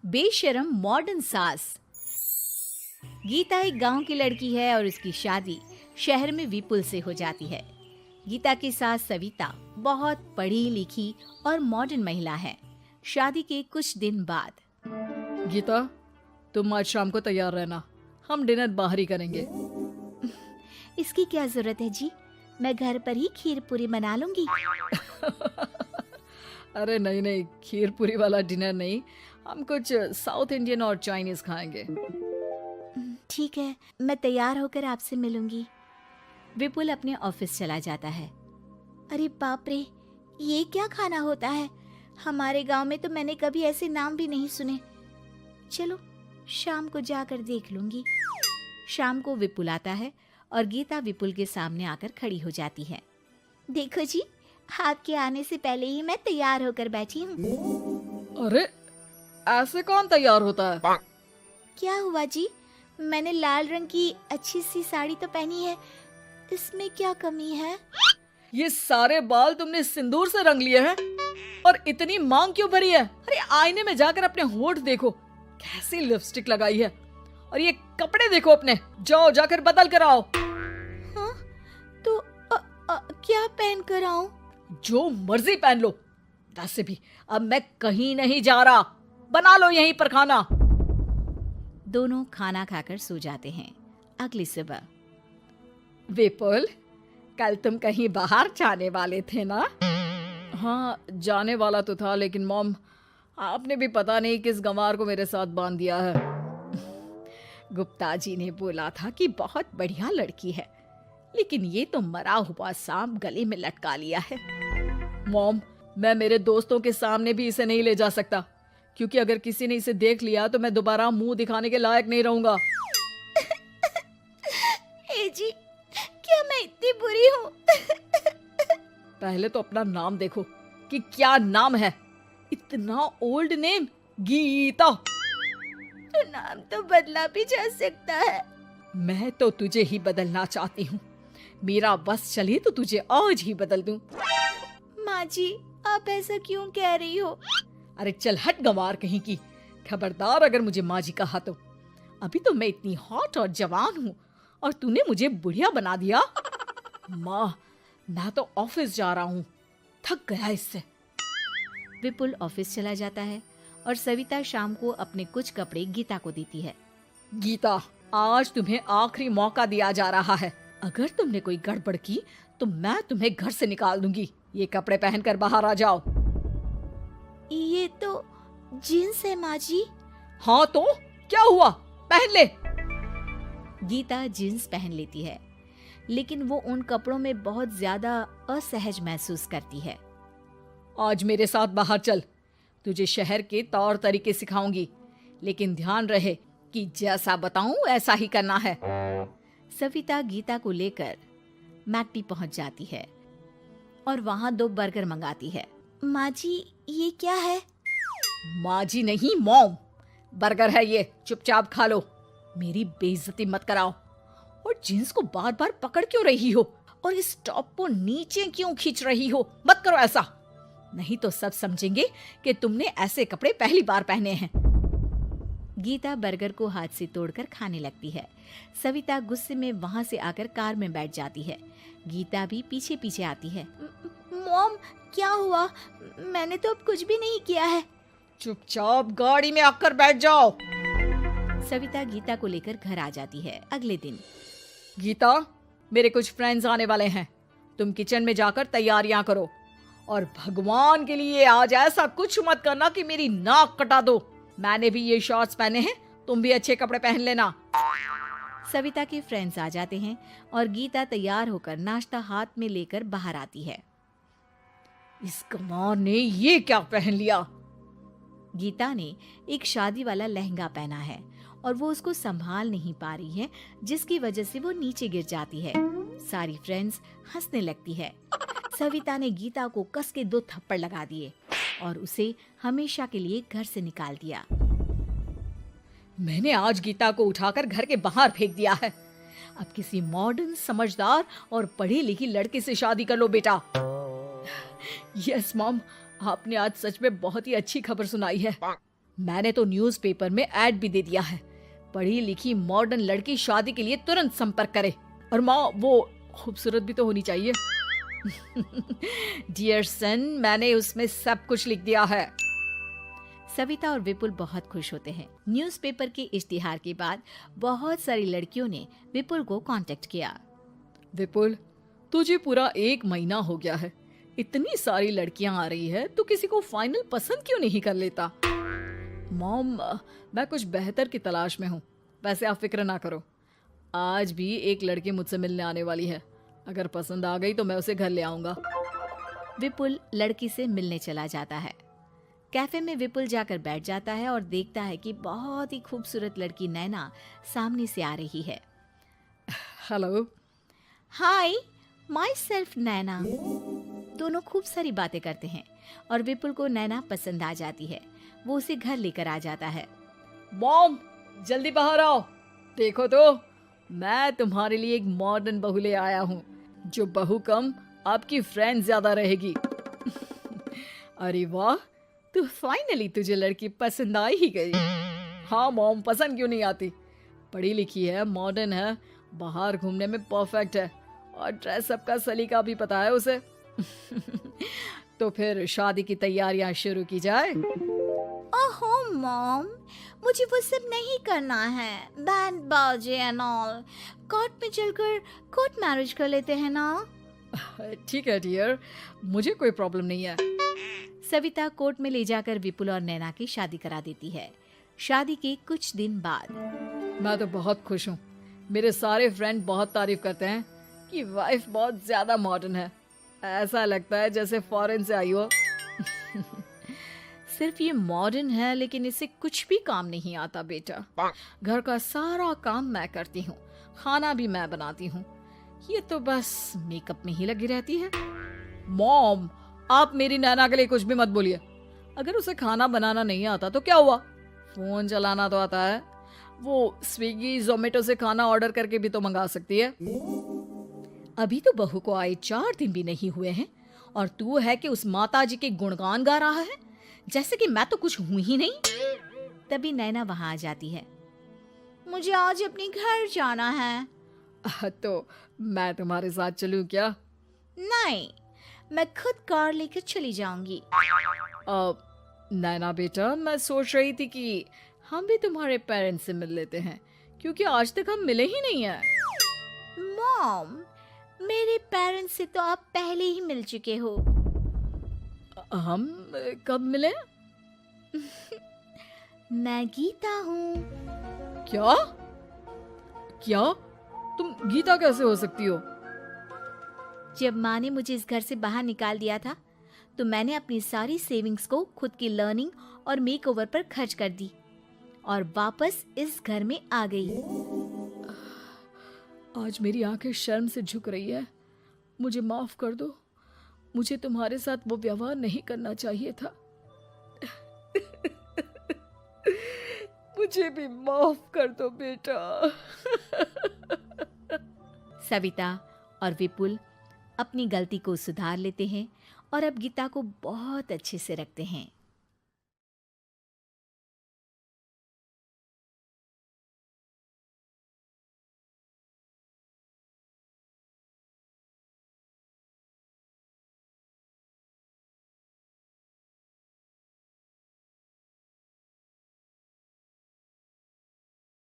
बेशरम मॉडर्न सास। गीता एक गांव की लड़की है और उसकी शादी शहर में विपुल से हो जाती है। गीता की सास सविता बहुत पढ़ी लिखी और मॉडर्न महिला है। शादी के कुछ दिन बाद गीता, तुम आज शाम को तैयार रहना, हम डिनर बाहर ही करेंगे। इसकी क्या जरूरत है जी, मैं घर पर ही खीर पूरी बना लूंगी। अरे नहीं नहीं, खीर पूरी वाला डिनर नहीं, हम कुछ साउथ इंडियन और चाइनीज खाएंगे। ठीक है, मैं तैयार होकर आपसे मिलूंगी। विपुल अपने ऑफिस चला जाता है। अरे बाप रे, ये क्या खाना होता है? हमारे गांव में तो मैंने कभी ऐसे नाम भी नहीं सुने। चलो शाम को जाकर देख लूंगी। शाम को विपुल आता है और गीता विपुल के सामने आकर खड़ी हो जाती है। देखो जी, आपके आने से पहले ही मैं तैयार होकर बैठी हूँ। अरे ऐसे कौन तैयार होता है? क्या हुआ जी? मैंने लाल रंग की अच्छी सी साड़ी तो पहनी है, इसमें क्या कमी है? ये सारे बाल तुमने सिंदूर से रंग लिए हैं और इतनी मांग क्यों भरी है? अरे आईने में जाकर अपने होंठ देखो, कैसी लिपस्टिक लगाई है। और ये कपड़े देखो अपने, जाओ जाकर बदल कर आओ। हाँ, तो क्या पहन कर आऊं? जो मर्जी पहन लो। वैसे भी अब मैं कहीं नहीं जा रहा, बना लो यहीं पर खाना। दोनों खाना खाकर सो जाते हैं। अगली सुबह विपुल, कल तुम कहीं बाहर जाने वाले थे ना? हाँ, जाने वाला तो था, लेकिन मॉम आपने भी पता नहीं किस गंवार को मेरे साथ बांध दिया है। गुप्ता जी ने बोला था कि बहुत बढ़िया लड़की है, लेकिन ये तो मरा हुआ सांप गले में लटका लिया है। मॉम, मैं मेरे दोस्तों के सामने भी इसे नहीं ले जा सकता, क्योंकि अगर किसी ने इसे देख लिया तो मैं दोबारा मुंह दिखाने के लायक नहीं रहूंगा। ए जी, क्या मैं इतनी बुरी हूँ? पहले तो अपना नाम देखो कि क्या नाम है। इतना ओल्ड नेम, गीता। तो नाम तो बदला भी जा सकता है। मैं तो तुझे ही बदलना चाहती हूँ। मेरा बस चले तो तुझे आज ही बदल दूं। माँ जी, आप ऐसा क्यों कह रही हो? अरे चल हट गंवार कहीं की। खबरदार अगर मुझे माँ जी कहा तो। अभी तो मैं इतनी हॉट और जवान हूँ और तूने मुझे बुढ़िया बना दिया। माँ, मैं तो ऑफिस जा रहा हूँ, थक गया इससे। विपुल ऑफिस चला जाता है और सविता शाम को अपने कुछ कपड़े गीता को देती है। गीता, आज तुम्हें आखिरी मौका दिया जा रहा है। अगर तुमने कोई गड़बड़ की तो मैं तुम्हें घर से निकाल दूंगी। ये कपड़े पहनकर बाहर आ जाओ। ये तो जींस है माँ जी। हाँ तो क्या हुआ, पहन ले। गीता जींस पहन लेती है, लेकिन वो उन कपड़ों में बहुत ज्यादा असहज महसूस करती है। आज मेरे साथ बाहर चल, तुझे शहर के तौर तरीके सिखाऊंगी, लेकिन ध्यान रहे कि जैसा बताऊं ऐसा ही करना है। सविता गीता को लेकर मैकडी पहुंच जाती है और वहां 2 बर्गर मंगाती है। माँ जी, ये क्या है? माँ जी नहीं मॉम, बर्गर है ये, चुपचाप खा लो। मेरी बेइज्जती मत कराओ। और जींस को बार बार पकड़ क्यों रही हो और इस टॉप को नीचे क्यों खींच रही हो? मत करो ऐसा, नहीं तो सब समझेंगे कि तुमने ऐसे कपड़े पहली बार पहने हैं। गीता बर्गर को हाथ से तोड़कर खाने लगती है। सविता गुस्से में वहां से आकर कार में बैठ जाती है। गीता भी पीछे पीछे आती है। मॉम, क्या हुआ? मैंने तो अब कुछ भी नहीं किया है। चुपचाप गाड़ी में आकर बैठ जाओ। सविता गीता को लेकर घर आ जाती है। अगले दिन गीता, मेरे कुछ फ्रेंड्स आने वाले हैं, तुम किचन में जाकर तैयारियां करो। और भगवान के लिए आज ऐसा कुछ मत करना कि मेरी नाक कटा दो। मैंने भी ये शॉर्ट्स पहने हैं, तुम भी अच्छे कपड़े पहन लेना। सविता के फ्रेंड्स आ जाते हैं और गीता तैयार होकर नाश्ता हाथ में लेकर बाहर आती है। इस गंवार ने ये क्या पहन लिया? गीता ने एक शादी वाला लहंगा पहना है और वो उसको संभाल नहीं पा रही है, जिसकी वजह से वो नीचे गिर जाती है। सारी फ्रेंड्स हंसने लगती है। सविता ने गीता को कस के 2 थप्पड़ लगा दिए और उसे हमेशा के लिए घर से निकाल दिया। मैंने आज गीता को उठाकर घर के बाहर फेंक दिया है। अब किसी मॉडर्न, समझदार और पढ़ी लिखी लड़की से शादी कर लो बेटा। यस मॉम, आपने आज सच में बहुत ही अच्छी खबर सुनाई है। मैंने तो न्यूज़पेपर में ऐड भी दे दिया है, पढ़ी लिखी मॉडर्न लड़की शादी के लिए तुरंत संपर्क करे। और माँ, वो खूबसूरत भी तो होनी चाहिए। डियर सन, मैंने उसमें सब कुछ लिख दिया है। सविता और विपुल बहुत खुश होते हैं। न्यूज़पेपर के इश्तिहार के बाद बहुत सारी लड़कियों ने विपुल को कांटेक्ट किया। विपुल, तुझे पूरा 1 महीना हो गया है, इतनी सारी लड़कियां आ रही है, तू किसी को फाइनल पसंद क्यों नहीं कर लेता? मॉम, मैं कुछ बेहतर की तलाश में हूँ। वैसे आप फिक्र ना करो, आज भी एक लड़की मुझसे मिलने आने वाली है। अगर पसंद आ गई तो मैं उसे घर ले आऊंगा। विपुल लड़की से मिलने चला जाता है। कैफे में विपुल जाकर बैठ जाता है और देखता है कि बहुत ही खूबसूरत लड़की नैना सामने से आ रही है। हेलो। हाय, माई सेल्फ नैना। दोनों खूब सारी बातें करते हैं और विपुल को नैना पसंद आ जाती है। वो उसे घर लेकर आ जाता है। मॉम, जल्दी बाहर आओ, देखो तो मैं तुम्हारे लिए एक मॉडर्न बहू ले आया हूँ, जो बहू कम आपकी फ्रेंड ज्यादा रहेगी। अरे वाह, तो फाइनली तुझे लड़की पसंद आ ही गई। हाँ मॉम, पसंद क्यों नहीं आती? पढ़ी लिखी है, मॉडर्न है, बाहर घूमने में परफेक्ट है और ड्रेसअप का सलीका भी पता है उसे। तो फिर शादी की तैयारियां शुरू की जाए। ओहो मॉम, मुझे वो सब नहीं करना है। बैंड बाजे एंड ऑल। कोर्ट में चलकर कोर्ट मैरिज कर लेते हैं ना। ठीक है डियर, मुझे कोई प्रॉब्लम नहीं है। सविता कोर्ट में ले जाकर विपुल और नैना की शादी करा देती है। शादी के कुछ दिन बाद मैं तो बहुत खुश हूँ। मेरे सारे फ्रेंड बहुत तारीफ करते हैं कि वाइफ बहुत ज्यादा मॉडर्न है। ऐसा लगता है जैसे फॉरेन से आई हो। सिर्फ ये मॉडर्न है, लेकिन इसे कुछ भी काम नहीं आता बेटा। घर का सारा काम मैं करती हूँ, खाना भी मैं बनाती हूँ। ये तो बस मेकअप में ही लगी रहती है। मॉम, आप मेरी नैना के लिए कुछ भी मत बोलिए। अगर उसे खाना बनाना नहीं आता तो क्या हुआ, फोन चलाना तो आता है। वो स्विगी जोमेटो से खाना ऑर्डर करके भी तो मंगा सकती है। अभी तो बहू को आए 4 दिन भी नहीं हुए हैं और तू है कि उस माता जी के गुणगान गा रहा है, जैसे कि मैं तो कुछ हूं ही नहीं। तभी नैना वहां आ जाती है। मुझे आज अपने घर जाना है। तो मैं तुम्हारे साथ चलूं क्या? नहीं, मैं खुद कार लेकर चली जाऊंगी। नैना बेटा, मैं सोच रही थी कि हम भी तुम्हारे पेरेंट्स से मिल लेते हैं, क्योंकि आज तक हम मिले ही नहीं हैं। मॉम, मेरे पेरेंट्स से तो आप पहले ही मिल चुके हो। हम कब मिले? मैं गीता हूँ। क्या? क्या? तुम गीता कैसे हो सकती हो? जब माँ ने मुझे इस घर से बाहर निकाल दिया था, तो मैंने अपनी सारी सेविंग्स को खुद की लर्निंग और मेकओवर पर खर्च कर दी और वापस इस घर में आ गई। आज मेरी आंखें शर्म से झुक रही है। मुझे माफ कर दो। मुझे तुम्हारे साथ वो व्यवहार नहीं करना चाहिए था। मुझे भी माफ कर दो बेटा। सविता और विपुल अपनी गलती को सुधार लेते हैं और अब गीता को बहुत अच्छे से रखते हैं।